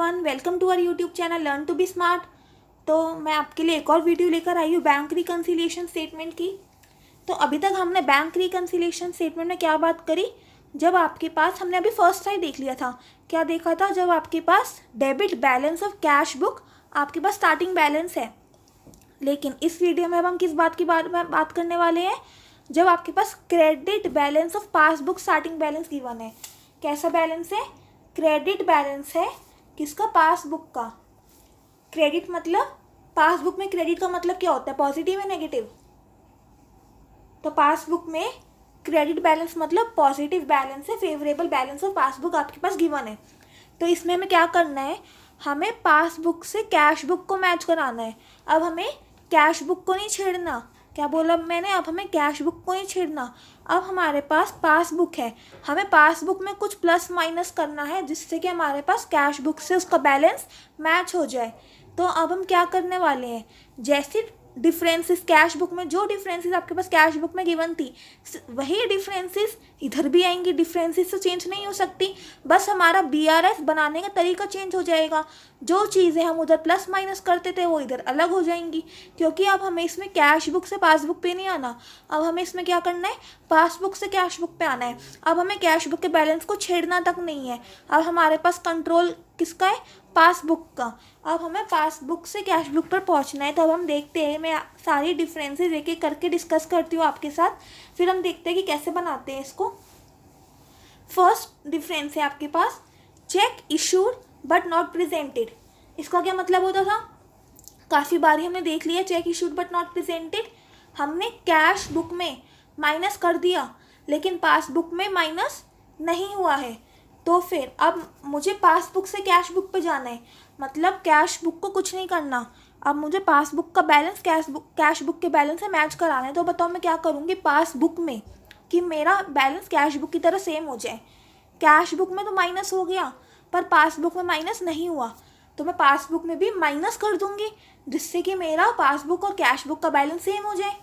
Everyone, welcome to our YouTube channel learn to be smart. तो मैं आपके लिए एक और वीडियो लेकर आई हूँ बैंक रिकन्सिलिएशन स्टेटमेंट की। तो अभी तक हमने बैंक रिकन्सिलिएशन स्टेटमेंट में क्या बात करी, जब आपके पास, हमने अभी फर्स्ट टाइम देख लिया था, क्या देखा था, जब आपके पास debit balance of cash book, आपके पास स्टार्टिंग बैलेंस है। लेकिन इस वीडियो में अब हम किस बात की बात करने वाले हैं, जब आपके पास credit balance of passbook starting balance given है। कैसा बैलेंस है? क्रेडिट बैलेंस है। किसका? पासबुक का। क्रेडिट मतलब, पासबुक में क्रेडिट का मतलब क्या होता है? पॉजिटिव या नेगेटिव? तो पासबुक में क्रेडिट बैलेंस मतलब पॉजिटिव बैलेंस है, फेवरेबल बैलेंस ऑफ पासबुक आपके पास गिवन है। तो इसमें हमें क्या करना है, हमें पासबुक से कैश बुक को मैच कराना है। अब हमें कैश बुक को नहीं छेड़ना। क्या बोला मैंने? अब हमें कैश बुक को नहीं छेड़ना। अब हमारे पास पासबुक है, हमें पासबुक में कुछ प्लस माइनस करना है जिससे कि हमारे पास कैश बुक से उसका बैलेंस मैच हो जाए। तो अब हम क्या करने वाले हैं, जैसे डिफरेंसेस कैश बुक में, जो डिफरेंसेस आपके पास कैश बुक में गिवन थी, वही डिफरेंसेस इधर भी आएंगी। डिफरेंसेस तो चेंज नहीं हो सकती, बस हमारा बीआरएस बनाने का तरीका चेंज हो जाएगा। जो चीज़ें हम उधर प्लस माइनस करते थे वो इधर अलग हो जाएंगी, क्योंकि अब हमें इसमें कैश बुक से पासबुक पे नहीं आना। अब हमें इसमें क्या करना है, पासबुक से कैश बुक पे आना है। अब हमें कैश बुक के बैलेंस को छेड़ना तक नहीं है। अब हमारे पास कंट्रोल किसका है? पासबुक का। अब हमें पासबुक से कैश बुक पर पहुंचना है। तो अब हम देखते हैं, मैं सारी डिफरेंसेस एक एक करके डिस्कस करती हूँ आपके साथ, फिर हम देखते हैं कि कैसे बनाते हैं इसको। फर्स्ट डिफरेंस है आपके पास, cheque issued but not presented. इसका क्या मतलब होता था? काफ़ी बारी हमने देख लिया check issued but not presented. हमने कैश बुक में माइनस कर दिया लेकिन पासबुक में माइनस नहीं हुआ है। तो फिर अब मुझे पासबुक से कैश बुक पे जाना है, मतलब कैश बुक को कुछ नहीं करना। अब मुझे पासबुक का बैलेंस कैश बुक के बैलेंस से मैच कराना है। तो बताओ मैं क्या करूँगी पासबुक में, कि मेरा बैलेंस कैश बुक की तरह सेम हो जाए। कैश बुक में तो माइनस हो गया पर पासबुक में माइनस नहीं हुआ, तो मैं पासबुक में भी माइनस कर दूंगी जिससे कि मेरा पासबुक और कैश बुक का बैलेंस सेम हो जाए।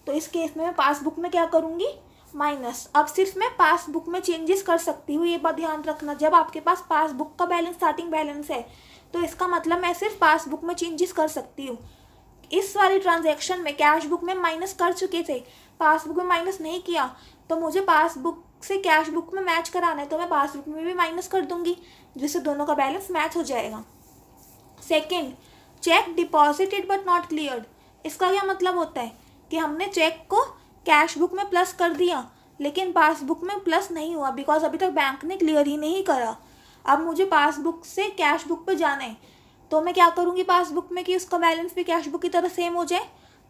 तो इस केस में मैं पासबुक में क्या करूँगी? माइनस। अब सिर्फ मैं पासबुक में चेंजेस कर सकती हूँ, ये बात ध्यान रखना। जब आपके पास पासबुक का बैलेंस स्टार्टिंग बैलेंस है तो इसका मतलब मैं सिर्फ पासबुक में चेंजेस कर सकती हूँ। इस वाली ट्रांजैक्शन में कैश बुक में माइनस कर चुके थे, पासबुक में माइनस नहीं किया, तो मुझे पासबुक से कैश बुक में मैच कराना है, तो मैं पासबुक में भी माइनस कर दूंगी जिससे दोनों का बैलेंस मैच हो जाएगा। Second, check deposited but not cleared. इसका क्या मतलब होता है कि हमने चेक को कैश बुक में प्लस कर दिया लेकिन पासबुक में प्लस नहीं हुआ, बिकॉज अभी तक बैंक ने क्लियर ही नहीं करा। अब मुझे पासबुक से कैश बुक पे जाना है, तो मैं क्या करूँगी पासबुक में कि उसका बैलेंस भी कैश बुक की तरह सेम हो जाए,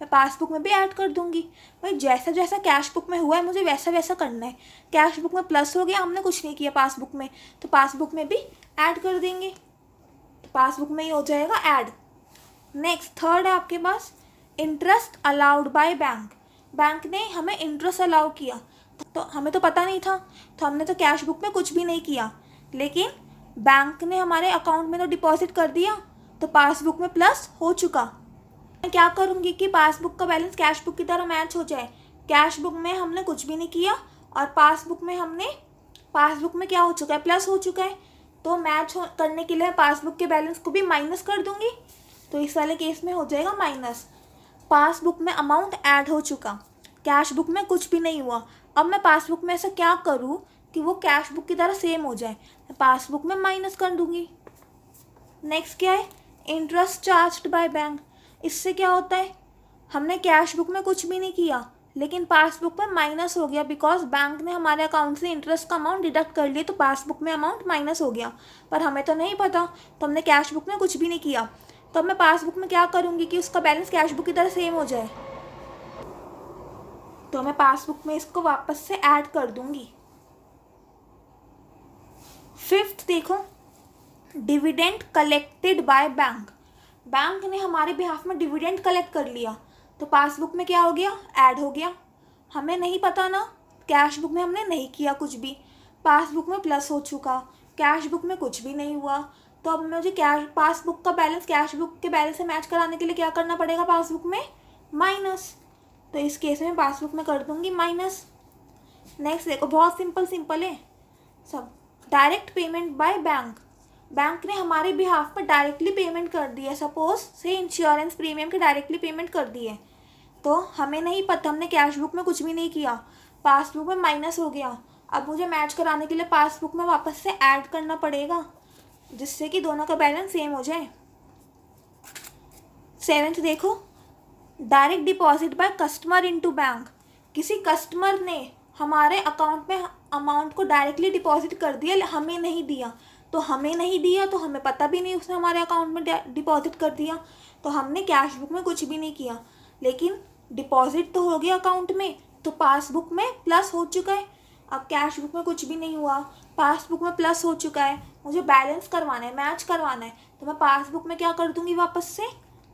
मैं पासबुक में भी ऐड कर दूंगी। भाई जैसा जैसा कैश बुक में हुआ है मुझे वैसा वैसा करना है। कैश बुक में प्लस हो गया, हमने कुछ नहीं किया पासबुक में, तो पासबुक में भी ऐड कर देंगे, तो पासबुक में ही हो जाएगा ऐड। नेक्स्ट, थर्ड है आपके पास, interest allowed by bank. Bank ने हमें इंटरेस्ट अलाउ किया, तो हमें तो पता नहीं था, तो हमने तो कैश बुक में कुछ भी नहीं किया, लेकिन बैंक ने हमारे अकाउंट में तो डिपॉजिट कर दिया, तो पासबुक में प्लस हो चुका। मैं क्या करूँगी कि पासबुक का बैलेंस कैश बुक की तरह मैच हो जाए। कैश बुक में हमने कुछ भी नहीं किया और पासबुक में क्या हो चुका है? प्लस हो चुका है। तो मैच करने के लिए पासबुक के बैलेंस को भी माइनस कर दूंगी, तो इस वाले केस में हो जाएगा माइनस। पासबुक में अमाउंट ऐड हो चुका, कैश बुक में कुछ भी नहीं हुआ। अब मैं पासबुक में ऐसा क्या करूँ कि वो कैश बुक की तरह सेम हो जाए, मैं पासबुक में माइनस कर दूंगी। नेक्स्ट क्या है, इंटरेस्ट चार्ज्ड बाय बैंक। इससे क्या होता है, हमने कैश बुक में कुछ भी नहीं किया लेकिन पासबुक में माइनस हो गया, बिकॉज बैंक ने हमारे अकाउंट से इंटरेस्ट का अमाउंट डिडक्ट कर लिया, तो पासबुक में अमाउंट माइनस हो गया, पर हमें तो नहीं पता, तो हमने कैश बुक में कुछ भी नहीं किया। तो अब मैं पासबुक में क्या करूँगी कि उसका बैलेंस कैश बुक की तरह सेम हो जाए, तो मैं पासबुक में इसको वापस से ऐड कर दूंगी। फिफ्थ देखो, dividend collected by bank. Bank ने हमारे बिहाफ में डिविडेंड कलेक्ट कर लिया, तो पासबुक में क्या हो गया? ऐड हो गया। हमें नहीं पता ना, कैश बुक में हमने नहीं किया कुछ भी, पासबुक में प्लस हो चुका, कैश बुक में कुछ भी नहीं हुआ। तो अब मुझे पासबुक का बैलेंस कैश बुक के बैलेंस से मैच कराने के लिए क्या करना पड़ेगा? पासबुक में माइनस। तो इस केस में पासबुक में कर दूंगी माइनस। नेक्स्ट देखो, बहुत सिंपल है सब। Direct payment by bank. Bank ने हमारे बिहाफ पर डायरेक्टली पेमेंट कर दी है, सपोज से इंश्योरेंस प्रीमियम के डायरेक्टली पेमेंट कर दी है, तो हमें नहीं पता, हमने कैश बुक में कुछ भी नहीं किया, पासबुक में माइनस हो गया। अब मुझे मैच कराने के लिए पासबुक में वापस से ऐड करना पड़ेगा, जिससे कि दोनों का बैलेंस सेम हो जाए। 7th देखो, direct deposit by customer into bank. किसी कस्टमर ने हमारे अकाउंट में अमाउंट को डायरेक्टली डिपॉजिट कर दिया, हमें नहीं दिया, तो हमें नहीं दिया तो हमें पता भी नहीं उसने हमारे अकाउंट में डिपॉजिट कर दिया, तो हमने कैश बुक में कुछ भी नहीं किया, लेकिन डिपॉजिट तो हो गया अकाउंट में, तो पासबुक में प्लस हो चुका है। अब कैश बुक में कुछ भी नहीं हुआ, पासबुक में प्लस हो चुका है, मुझे बैलेंस करवाना है, मैच करवाना है, तो मैं पासबुक में क्या कर दूंगी, वापस से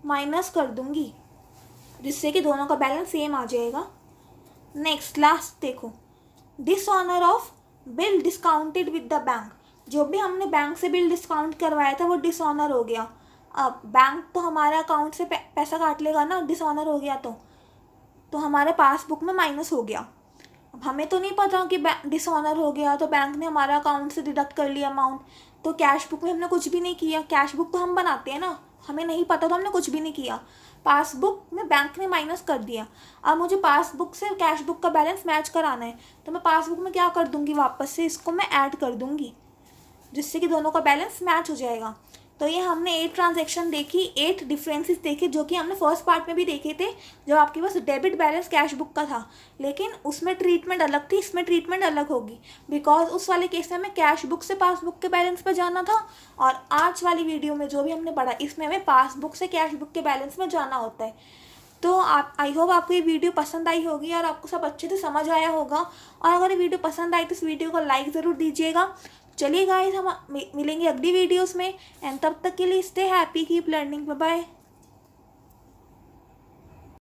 माइनस कर दूंगी, जिससे कि दोनों का बैलेंस सेम आ जाएगा। नेक्स्ट लास्ट देखो, dishonour of bill discounted with the bank. जो भी हमने बैंक से बिल डिस्काउंट करवाया था वो डिसऑनर हो गया। अब बैंक तो हमारे अकाउंट से पैसा काट लेगा ना, डिसऑनर हो गया तो हमारे पासबुक में माइनस हो गया। अब हमें तो नहीं पता कि डिसऑनर हो गया, तो बैंक ने हमारा अकाउंट से डिडक्ट कर लिया अमाउंट, तो कैश बुक में हमने कुछ भी नहीं किया, कैश बुक तो हम बनाते हैं ना, हमें नहीं पता तो हमने कुछ भी नहीं किया, पासबुक में बैंक ने माइनस कर दिया। अब मुझे पासबुक से कैश बुक का बैलेंस मैच कराना है, तो मैं पासबुक में क्या कर दूंगी, वापस से इसको मैं ऐड कर दूंगी, जिससे कि दोनों का बैलेंस मैच हो जाएगा। तो ये हमने 8 ट्रांजैक्शन देखी, 8 डिफरेंसेस देखे, जो कि हमने फर्स्ट पार्ट में भी देखे थे, जब आपके पास डेबिट बैलेंस कैश बुक का था, लेकिन उसमें ट्रीटमेंट अलग थी, इसमें ट्रीटमेंट अलग होगी, बिकॉज उस वाले केस में हमें कैश बुक से पासबुक के बैलेंस पर जाना था, और आज वाली वीडियो में जो भी हमने पढ़ा इसमें हमें पासबुक से कैश बुक के बैलेंस में जाना होता है। तो आप, आई होप आपको ये वीडियो पसंद आई होगी और आपको सब अच्छे से समझ आया होगा, और अगर ये वीडियो पसंद आई तो इस वीडियो को लाइक ज़रूर दीजिएगा। चलिए गाइस, हम मिलेंगे अगली वीडियोस में, एंड तब तक के लिए stay happy, keep learning, bye bye.